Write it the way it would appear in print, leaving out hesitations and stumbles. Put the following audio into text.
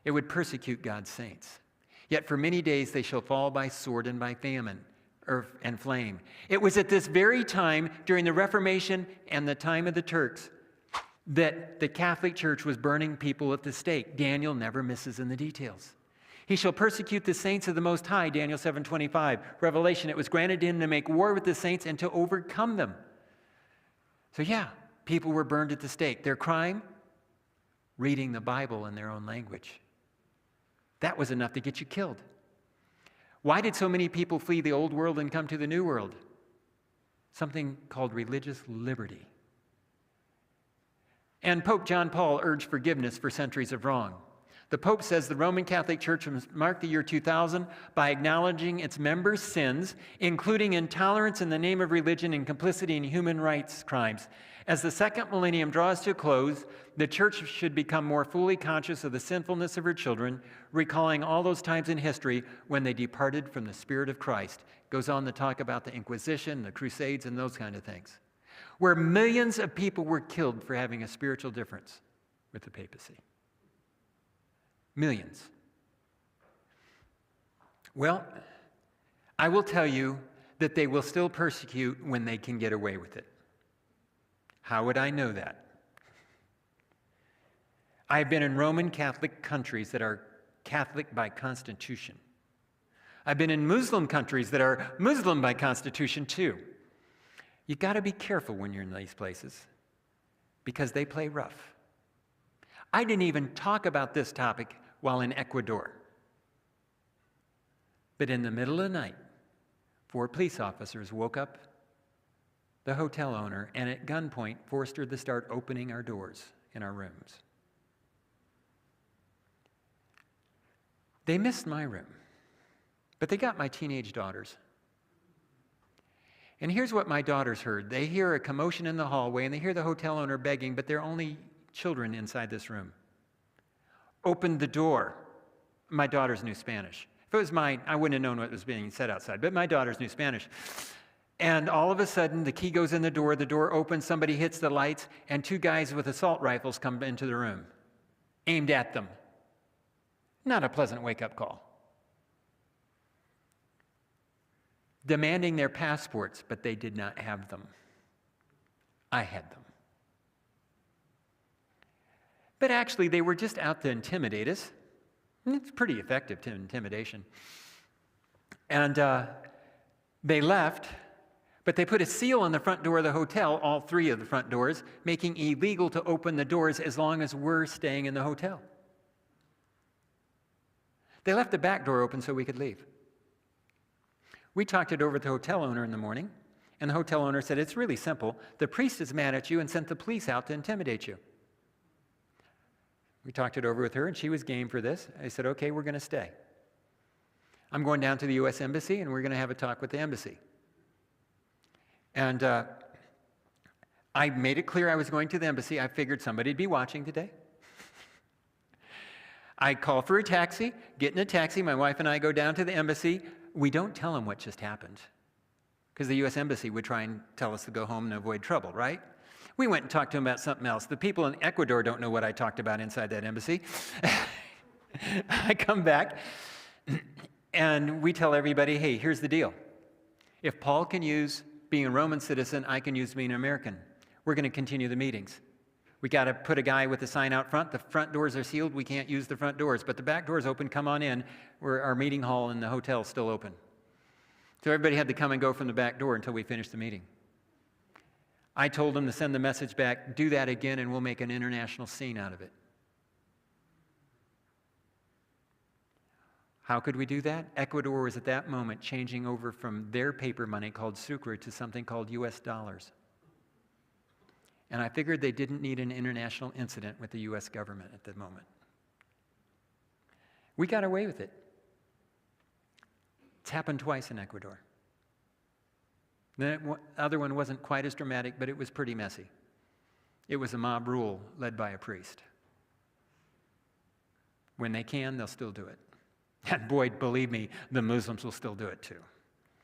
It would persecute God's saints. Yet for many days they shall fall by sword and by famine and flame. It was at this very time, during the Reformation and the time of the Turks, that the Catholic Church was burning people at the stake. Daniel never misses in the details. He shall persecute the saints of the Most High, Daniel 7:25. Revelation, it was granted him to make war with the saints and to overcome them. So yeah, people were burned at the stake. Their crime? Reading the Bible in their own language. That was enough to get you killed. Why did so many people flee the old world and come to the new world? Something called religious liberty. And Pope John Paul urged forgiveness for centuries of wrong. The Pope says the Roman Catholic Church must mark the year 2000 by acknowledging its members' sins, including intolerance in the name of religion and complicity in human rights crimes. As the second millennium draws to a close, the Church should become more fully conscious of the sinfulness of her children, recalling all those times in history when they departed from the Spirit of Christ. Goes on to talk about the Inquisition, the Crusades, and those kind of things, where millions of people were killed for having a spiritual difference with the papacy. Millions. Well, I will tell you that they will still persecute when they can get away with it. How would I know that? I've been in Roman Catholic countries that are Catholic by constitution. I've been in Muslim countries that are Muslim by constitution too. You got to be careful when you're in these places because they play rough. I didn't even talk about this topic while in Ecuador. But in the middle of the night, 4 police officers woke up the hotel owner and at gunpoint forced her to start opening our doors in our rooms. They missed my room, but they got my teenage daughters. And here's what my daughters heard. They hear a commotion in the hallway and they hear the hotel owner begging, but they're only children inside this room. Opened the door. My daughters knew Spanish. If it was mine, I wouldn't have known what was being said outside, but my daughters knew Spanish. And all of a sudden, the key goes in the door opens, somebody hits the lights, and 2 guys with assault rifles come into the room, aimed at them. Not a pleasant wake-up call. Demanding their passports, but they did not have them. I had them. But actually, they were just out to intimidate us. It's pretty effective to intimidation. And they left, but they put a seal on the front door of the hotel, all 3 of the front doors, making it illegal to open the doors as long as we're staying in the hotel. They left the back door open so we could leave. We talked it over with the hotel owner in the morning, and the hotel owner said, it's really simple. The priest is mad at you and sent the police out to intimidate you. We talked it over with her, and she was game for this. I said, okay, we're going to stay. I'm going down to the U.S. Embassy, and we're going to have a talk with the embassy. And I made it clear I was going to the embassy. I figured somebody'd be watching today. I call for a taxi, get in a taxi. My wife and I go down to the embassy. We don't tell them what just happened because the U.S. Embassy would try and tell us to go home and avoid trouble, right? We went and talked to them about something else. The people in Ecuador don't know what I talked about inside that embassy. I come back, and we tell everybody, hey, here's the deal. If Paul can use being a Roman citizen, I can use being an American. We're going to continue the meetings. We got to put a guy with a sign out front. The front doors are sealed. We can't use the front doors, but the back door's open. Come on in. Our meeting hall in the hotel is still open. So everybody had to come and go from the back door until we finished the meeting. I told them to send the message back, do that again, and we'll make an international scene out of it. How could we do that? Ecuador was at that moment changing over from their paper money called sucre to something called US dollars. And I figured they didn't need an international incident with the US government at the moment. We got away with it. It's happened twice in Ecuador. The other one wasn't quite as dramatic, but it was pretty messy. It was a mob rule led by a priest. When they can, they'll still do it. And boy, believe me, the Muslims will still do it too.